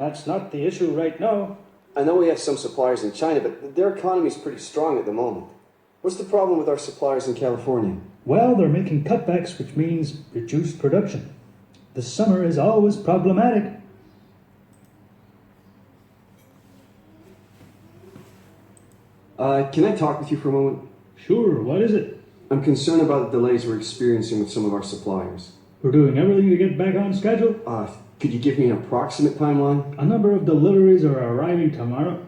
That's not the issue right now. I know we have some suppliers in China, but their economy is pretty strong at the moment. What's the problem with our suppliers in California? Well, they're making cutbacks, which means reduced production. The summer is always problematic. Can I talk with you for a moment? Sure, what is it? I'm concerned about the delays we're experiencing with some of our suppliers. We're doing everything to get back on schedule. Could you give me an approximate timeline? A number of deliveries are arriving tomorrow.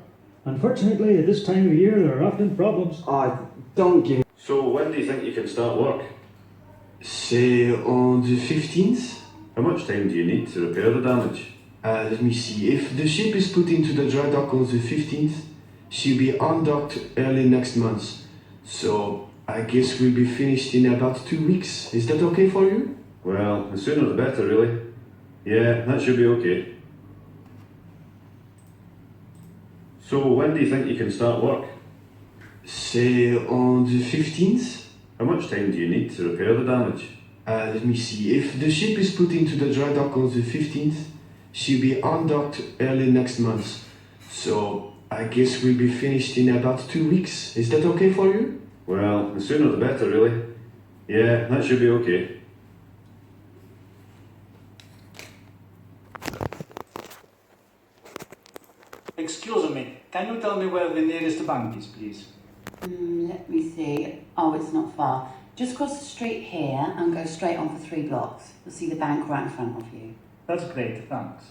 Unfortunately, at this time of year, there are often problems. Don't give me... So when do you think you can start work? Say on the 15th? How much time do you need to repair the damage? Let me see. If the ship is put into the dry dock on the 15th, she'll be undocked early next month. So I guess we'll be finished in about 2 weeks. Is that okay for you? Well, the sooner the better, really. Yeah, that should be okay. So when do you think you can start work? Say on the 15th? How much time do you need to repair the damage? Let me see. If the ship is put into the dry dock on the 15th, she'll be undocked early next month. So I guess we'll be finished in about 2 weeks. Is that okay for you? Well, the sooner the better, really. Yeah, that should be okay. Excuse me, can you tell me where the nearest bank is, please? Let me see. Oh, it's not far. Just cross the street here and go straight on for 3 blocks. You'll see the bank right in front of you. That's great, thanks.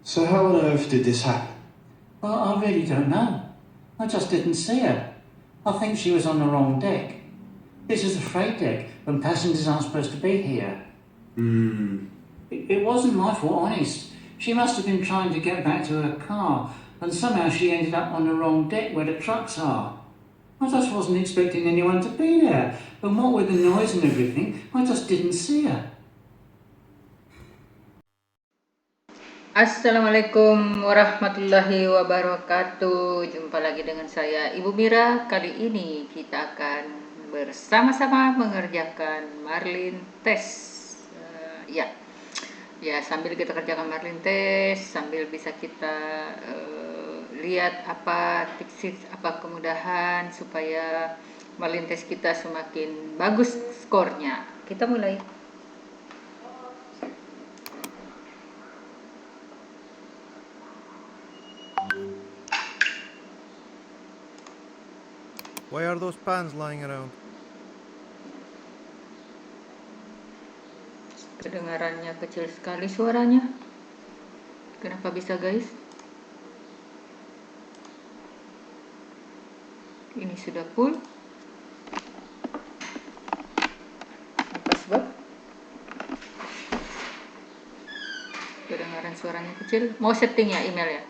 So how on earth did this happen? Well, I really don't know. I just didn't see her. I think she was on the wrong deck. This is the freight deck, when passengers aren't supposed to be here. It wasn't my fault, honest. She must have been trying to get back to her car, and somehow she ended up on the wrong deck where the trucks are. I just wasn't expecting anyone to be there, and what with the noise and everything, I just didn't see her. Assalamualaikum warahmatullahi wabarakatuh. Jumpa lagi dengan saya Ibu Mira. Kali ini kita akan bersama-sama mengerjakan Marlin test. Ya, sambil kita kerjakan Marlin test, sambil bisa kita lihat apa tips, apa kemudahan supaya Marlin test kita semakin bagus skornya. Kita mulai. Why are those pans lying around? Kedengarannya kecil sekali suaranya. Kenapa bisa, guys? Ini sudah full. Apa sebab? Kedengaran suaranya kecil. Mau setting ya email ya?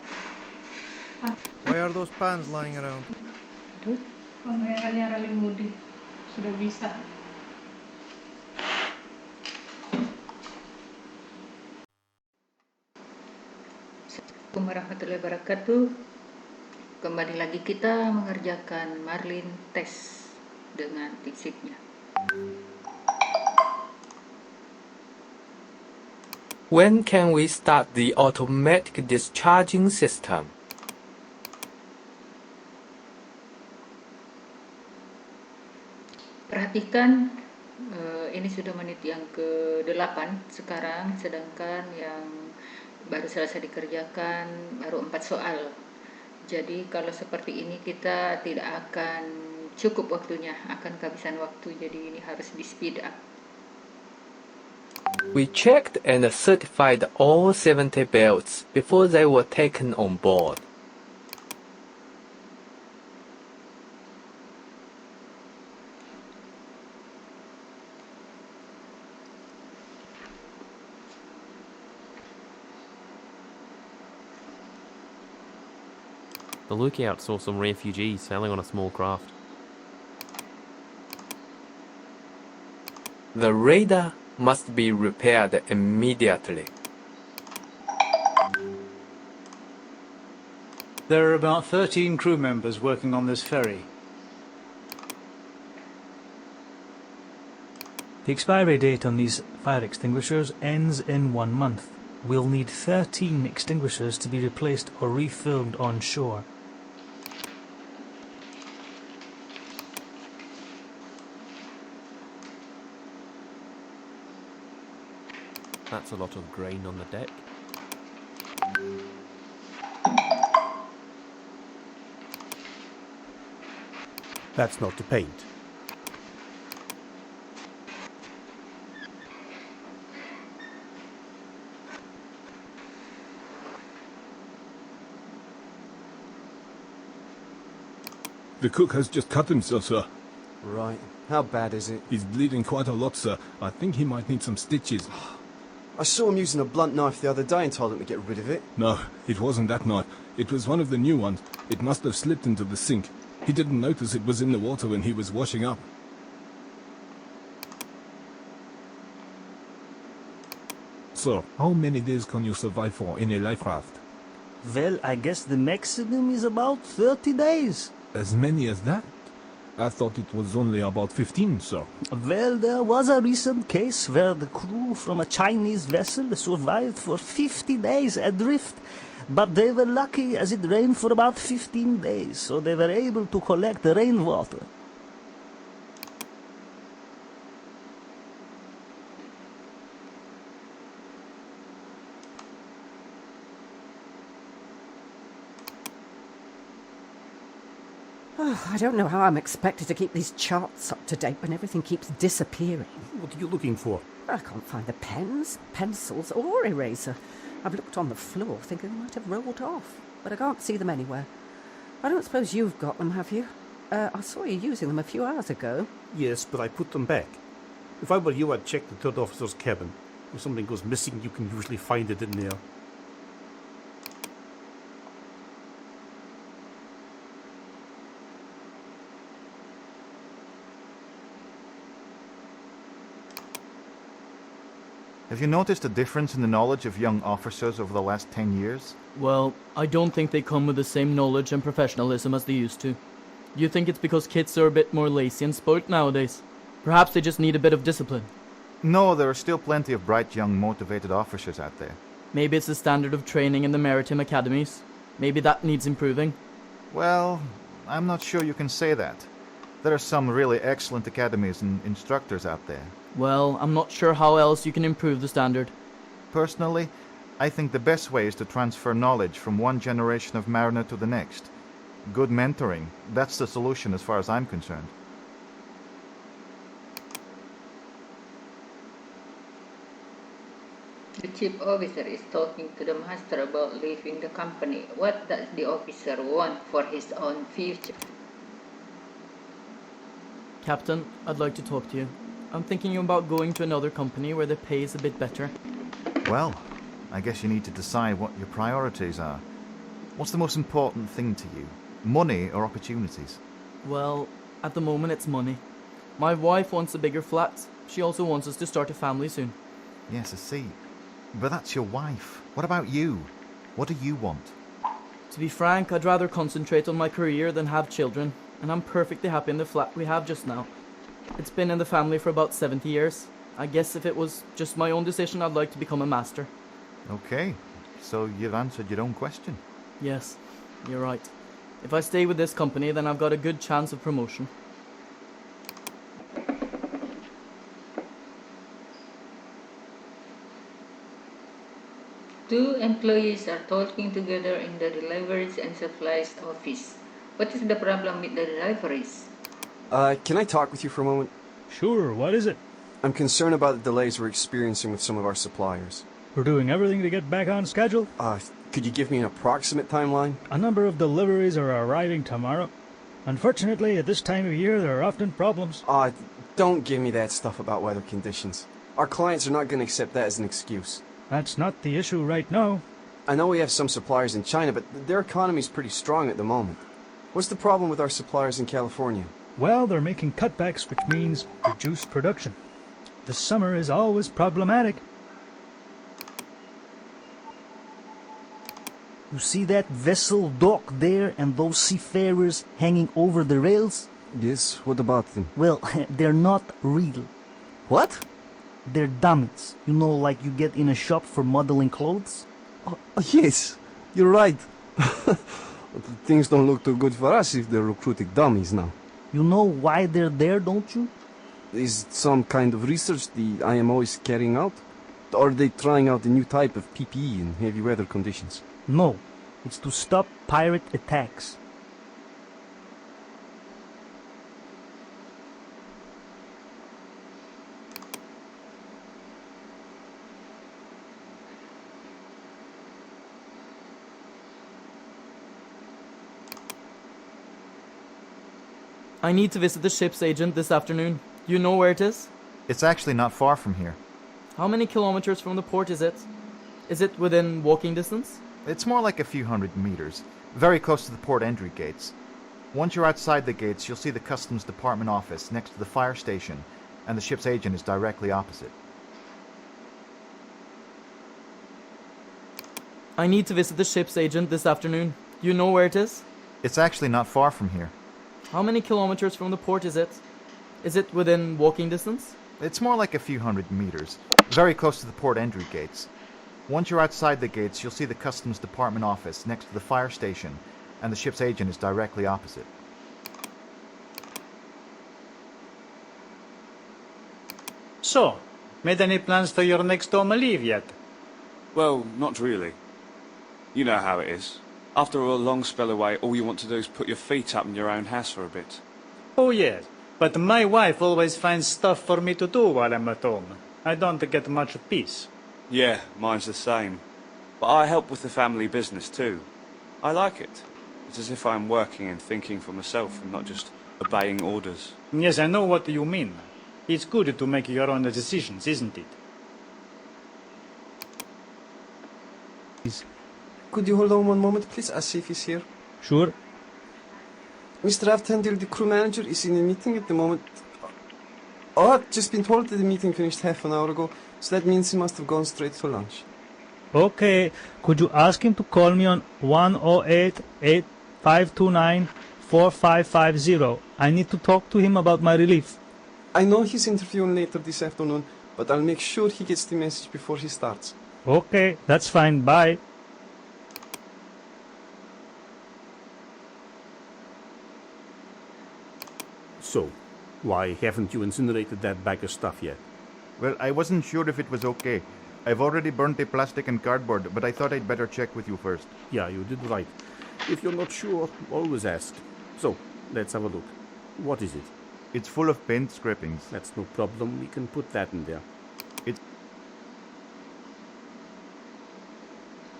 Why are those pans lying around? Aduh. Kameranya rally mode sudah bisa. Assalamualaikum warahmatullahi wabarakatuh. Kembali lagi kita mengerjakan Marlin test dengan tipsnya. When can we start the automatic discharging system? Perhatikan, ini sudah menit yang ke-8 sekarang, sedangkan yang baru selesai dikerjakan baru 4 soal. Jadi kalau seperti ini kita tidak akan cukup waktunya, akan kehabisan waktu, jadi ini harus di speed up. We checked and certified all 70 belts before they were taken on board. The lookout saw some refugees sailing on a small craft. The radar must be repaired immediately. There are about 13 crew members working on this ferry. The expiry date on these fire extinguishers ends in 1 month. We'll need 13 extinguishers to be replaced or refilled on shore. That's a lot of grain on the deck. That's not to paint. The cook has just cut himself, sir. Right. How bad is it? He's bleeding quite a lot, sir. I think he might need some stitches. I saw him using a blunt knife the other day and told him to get rid of it. No, it wasn't that knife. It was one of the new ones. It must have slipped into the sink. He didn't notice it was in the water when he was washing up. Sir, how many days can you survive for in a life raft? Well, I guess the maximum is about 30 days. As many as that? I thought it was only about 15, sir. Well, there was a recent case where the crew from a Chinese vessel survived for 50 days adrift. But they were lucky as it rained for about 15 days, so they were able to collect the rainwater. I don't know how I'm expected to keep these charts up to date when everything keeps disappearing. What are you looking for? I can't find the pens, pencils, or eraser. I've looked on the floor thinking they might have rolled off, but I can't see them anywhere. I don't suppose you've got them, have you? I saw you using them a few hours ago. Yes, but I put them back. If I were you, I'd check the third officer's cabin. If something goes missing, you can usually find it in there. Have you noticed a difference in the knowledge of young officers over the last 10 years? Well, I don't think they come with the same knowledge and professionalism as they used to. You think it's because kids are a bit more lazy and spoilt nowadays? Perhaps they just need a bit of discipline. No, there are still plenty of bright, young, motivated officers out there. Maybe it's the standard of training in the maritime academies. Maybe that needs improving. Well, I'm not sure you can say that. There are some really excellent academies and instructors out there. Well, I'm not sure how else you can improve the standard. Personally, I think the best way is to transfer knowledge from one generation of mariner to the next. Good mentoring, that's the solution as far as I'm concerned. The chief officer is talking to the master about leaving the company. What does the officer want for his own future? Captain, I'd like to talk to you. I'm thinking about going to another company where the pay is a bit better. Well, I guess you need to decide what your priorities are. What's the most important thing to you? Money or opportunities? Well, at the moment it's money. My wife wants a bigger flat. She also wants us to start a family soon. Yes, I see. But that's your wife. What about you? What do you want? To be frank, I'd rather concentrate on my career than have children, and I'm perfectly happy in the flat we have just now. It's been in the family for about 70 years. I guess if it was just my own decision, I'd like to become a master. Okay, so you've answered your own question. Yes, you're right. If I stay with this company, then I've got a good chance of promotion. Two employees are talking together in the deliveries and supplies office. What is the problem with the deliveries? Can I talk with you for a moment? Sure, what is it? I'm concerned about the delays we're experiencing with some of our suppliers. We're doing everything to get back on schedule. Could you give me an approximate timeline? A number of deliveries are arriving tomorrow. Unfortunately, at this time of year, there are often problems. Don't give me that stuff about weather conditions. Our clients are not going to accept that as an excuse. That's not the issue right now. I know we have some suppliers in China, but their economy's pretty strong at the moment. What's the problem with our suppliers in California? Well, they're making cutbacks, which means reduced production. The summer is always problematic. You see that vessel dock there and those seafarers hanging over the rails? Yes, what about them? Well, they're not real. What? They're dummies. You know, like you get in a shop for modeling clothes? Oh, yes, you're right. Things don't look too good for us if they're recruiting dummies now. You know why they're there, don't you? Is it some kind of research the IMO is carrying out? Or are they trying out a new type of PPE in heavy weather conditions? No, it's to stop pirate attacks. I need to visit the ship's agent this afternoon. You know where it is? It's actually not far from here. How many kilometers from the port is it? Is it within walking distance? It's more like a few hundred meters, very close to the port entry gates. Once you're outside the gates, you'll see the Customs Department office next to the fire station, and the ship's agent is directly opposite. I need to visit the ship's agent this afternoon. You know where it is? It's actually not far from here. How many kilometers from the port is it? Is it within walking distance? It's more like a few hundred meters, very close to the port entry gates. Once you're outside the gates, you'll see the Customs Department office next to the fire station, and the ship's agent is directly opposite. So, made any plans for your next home leave yet? Well, not really. You know how it is. After a long spell away, all you want to do is put your feet up in your own house for a bit. Oh yes, but my wife always finds stuff for me to do while I'm at home. I don't get much peace. Yeah, mine's the same. But I help with the family business too. I like it. It's as if I'm working and thinking for myself and not just obeying orders. Yes, I know what you mean. It's good to make your own decisions, isn't it? Could you hold on one moment, please? I'll see if he's here. Sure. Mr. Aftendir, the crew manager, is in a meeting at the moment. Oh, I've just been told that the meeting finished half an hour ago, so that means he must have gone straight to lunch. Okay, could you ask him to call me on 108-8529-4550? I need to talk to him about my relief. I know he's interviewing later this afternoon, but I'll make sure he gets the message before he starts. Okay, that's fine. Bye. So, why haven't you incinerated that bag of stuff yet? Well, I wasn't sure if it was okay. I've already burnt the plastic and cardboard, but I thought I'd better check with you first. Yeah, you did right. If you're not sure, always ask. So, let's have a look. What is it? It's full of paint scrapings. That's no problem. We can put that in there.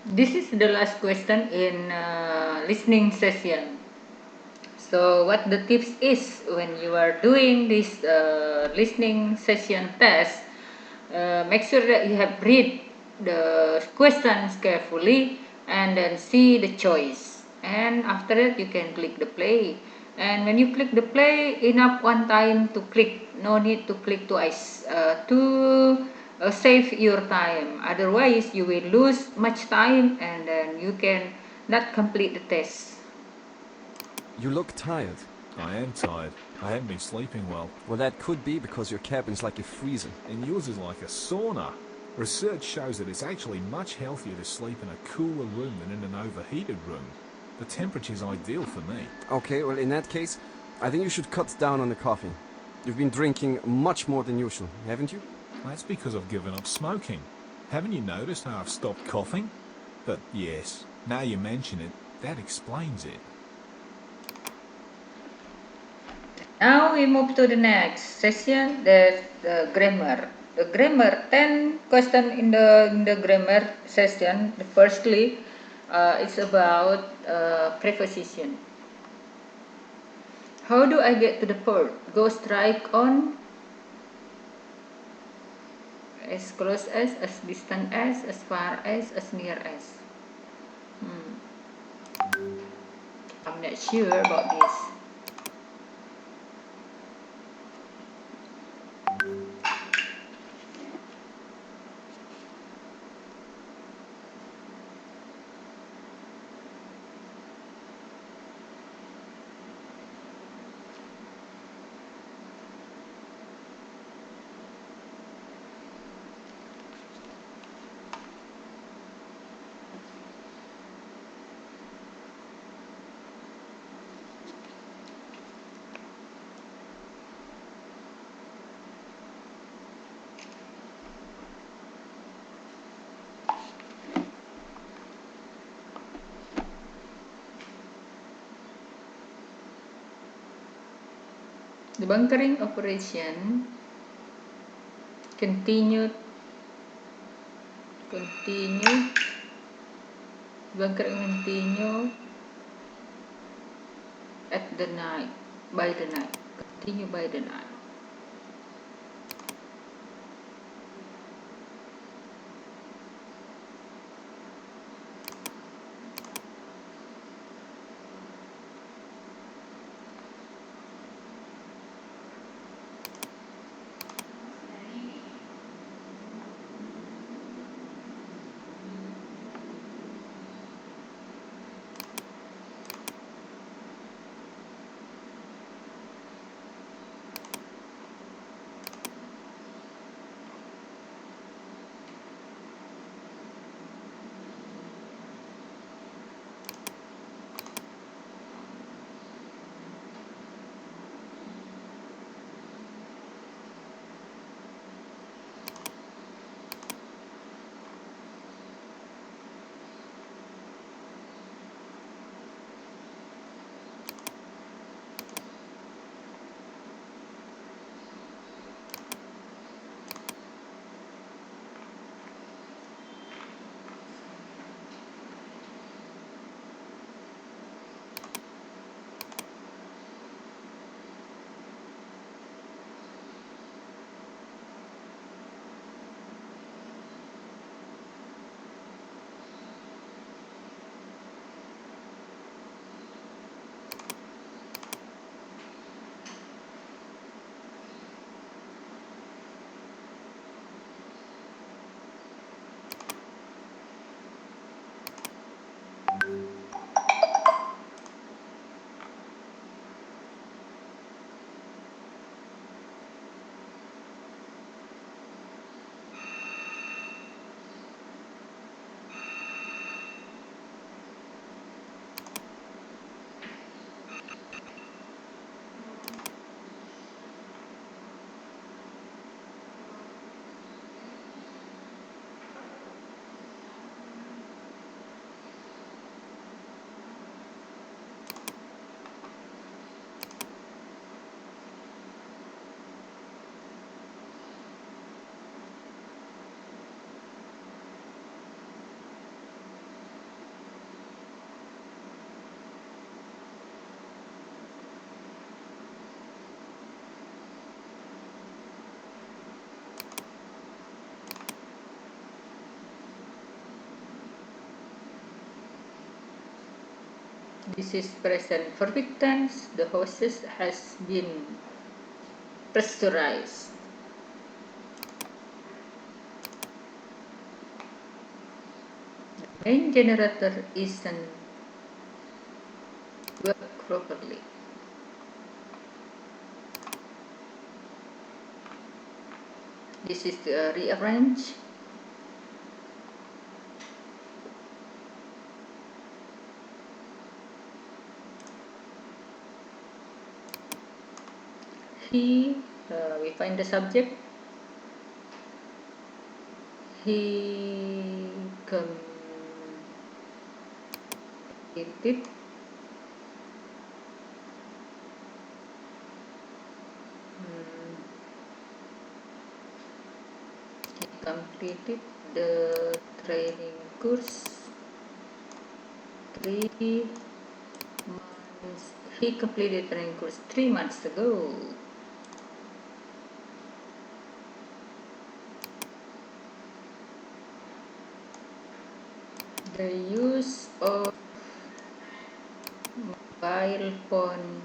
This is the last question in listening session. So what the tips is when you are doing this listening session test, make sure that you have read the questions carefully and then see the choice. And after that you can click the play. And when you click the play, enough one time to click. No need to click twice to save your time. Otherwise, you will lose much time and then you can not complete the test. You look tired. I am tired. I haven't been sleeping well. Well, that could be because your cabin's like a freezer. And yours is like a sauna. Research shows that it's actually much healthier to sleep in a cooler room than in an overheated room. The temperature's ideal for me. Okay, well, in that case, I think you should cut down on the coffee. You've been drinking much more than usual, haven't you? That's because I've given up smoking. Haven't you noticed how I've stopped coughing? But yes, now you mention it, that explains it. Now we move to the next session, the grammar. The grammar, 10 questions in the grammar session. Firstly, it's about preposition. How do I get to the port? Go strike on, as close as distant as far as near as. I'm not sure about this. The bunkering operation continued. Bunkering continue at the night. By the night. Continue by the night. This is present perfect tense. The hoses has been pressurized. The main generator isn't work properly. This is rearrange. We find the subject. He completed the training course 3 months. He completed training course 3 months ago. The use of mobile phone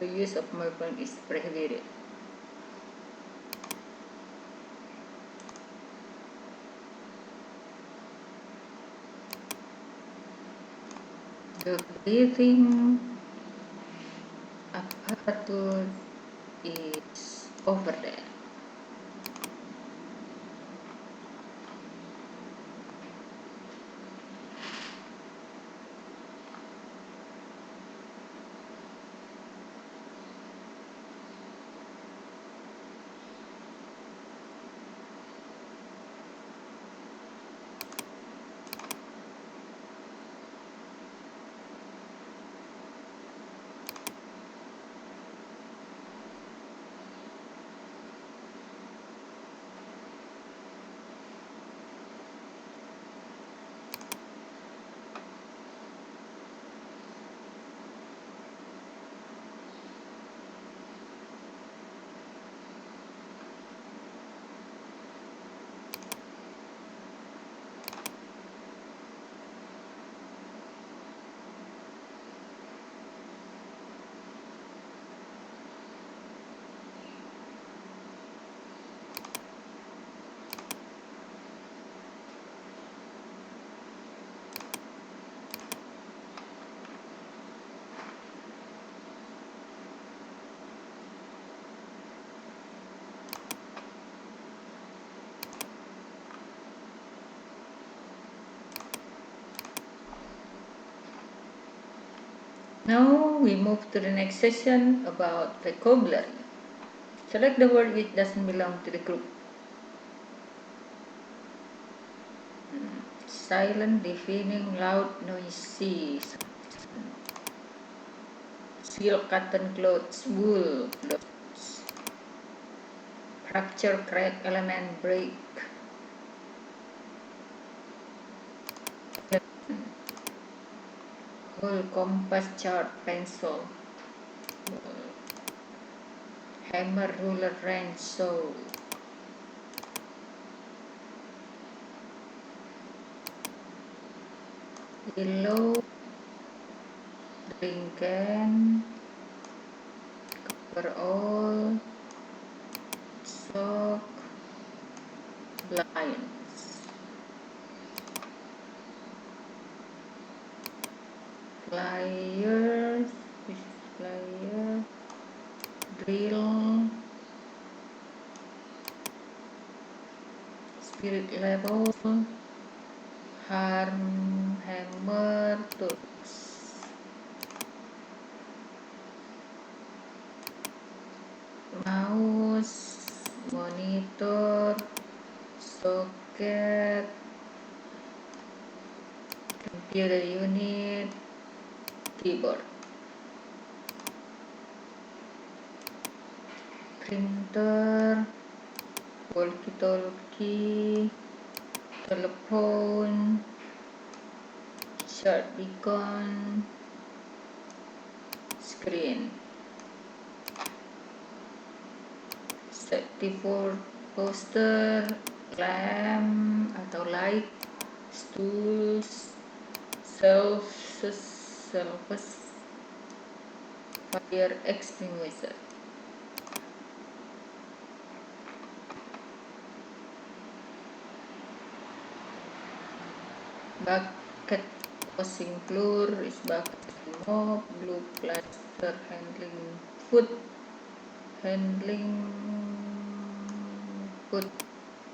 is prohibited. The breathing apparatus is over there. Now we move to the next session about vocabulary. Select the word which doesn't belong to the group. Silent, deafening, loud, noisy. Silk, cotton, clothes, wool, clothes. Fracture, crack, element, break. Hole, compass, chart, pencil. Hammer, ruler, wrench, saw. Yellow, drink can, overall, sock, blinds. Pliers, plier, drill, spirit level, hammer, tools. Mouse, monitor, socket, computer unit, keyboard. Printer, walkie-talkie, telephone, short beacon, screen. Safety for poster, lamp atau light, stools, shelves, fire extinguisher. Bucket, washing floor, is bucket, mop, blue plaster, handling food, food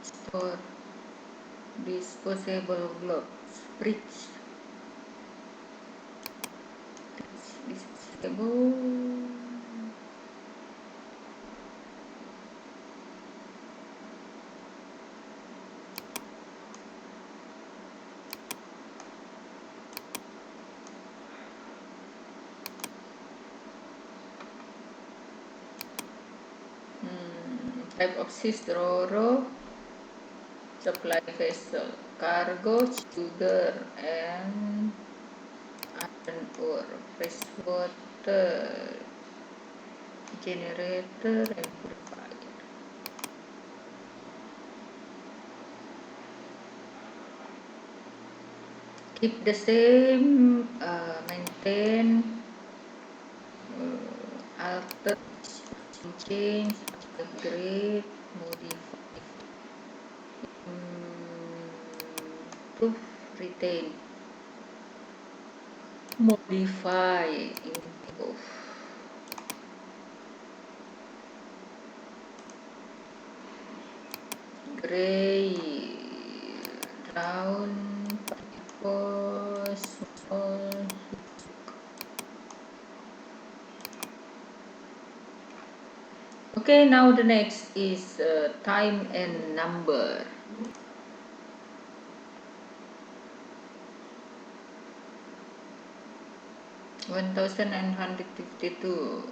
store, disposable gloves, fridge, disposable. Type of cyst, ro-ro, supply vessel, cargo, sugar, and iron ore, freshwater, generator, and purifier. Keep the same, maintain, alter, change, upgrade, modify, improve, retain, modify, improve. Gray, brown, small. Okay, now the next is time and number. One 1,152.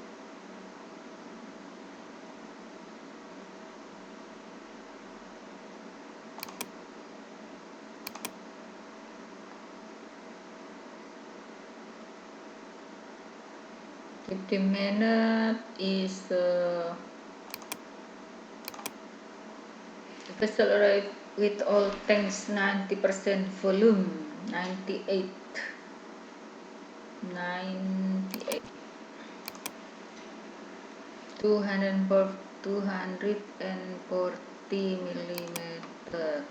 The minute is the vessel arrived with all tanks 90% volume, 98, 240 millimeter,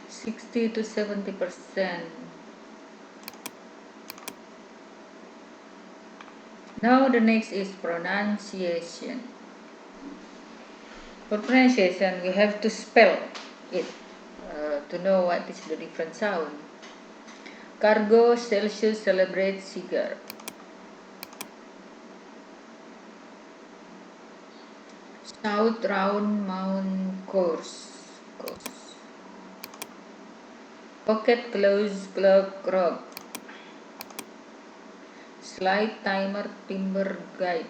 60 to 70%. Now the next is pronunciation. For pronunciation, we have to spell it to know what is the different sound. Cargo Celsius Celebrate cigar. South Round Mount Course. Pocket Close Clock Rock. Slide Timer Timber Guide.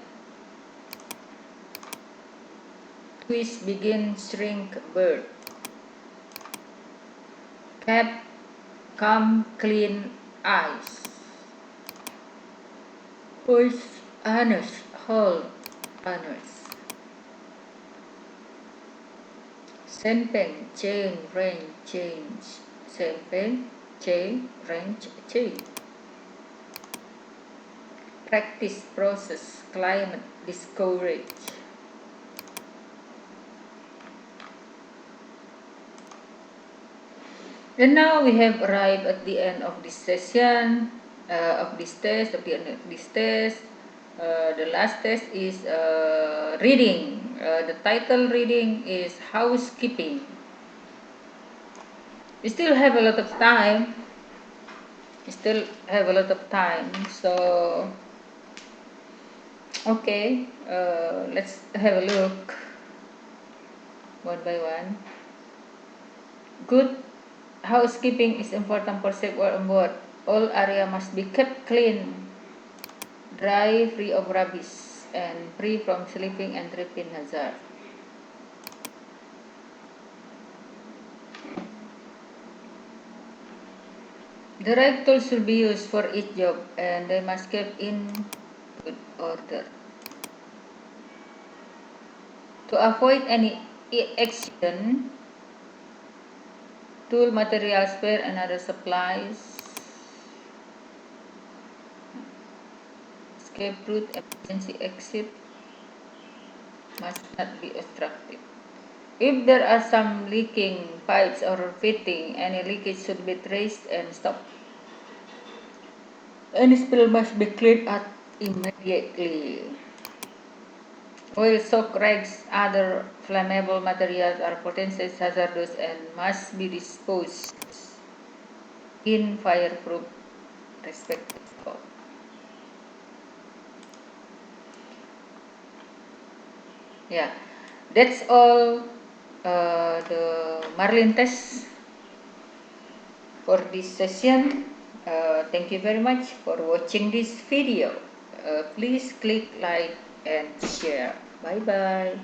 Twist Begin Shrink Bird. Cap Come Clean Eyes. Push Harness Hold Harness. Sempeng Chain Range Change. Sempeng Chain Range Change. Practice Process Climate Discourage. And now we have arrived at the end of this session, of this test, the last test is reading. The title reading is Housekeeping. We still have a lot of time. So, okay, let's have a look one by one. Good housekeeping is important for safe work on board. All area must be kept clean, dry, free of rubbish, and free from sleeping and tripping hazard. The right tools should be used for each job, and they must keep in good order. To avoid any accident, tool, material, spare, and other supplies, escape route, emergency exit must not be obstructed. If there are some leaking pipes or fitting, any leakage should be traced and stopped. Any spill must be cleaned up immediately. Oil, soak rags, other flammable materials are potentially hazardous and must be disposed in fireproof respective spot. Yeah, that's all the Marlin test for this session. Thank you very much for watching this video. Please click like and share. Bye bye.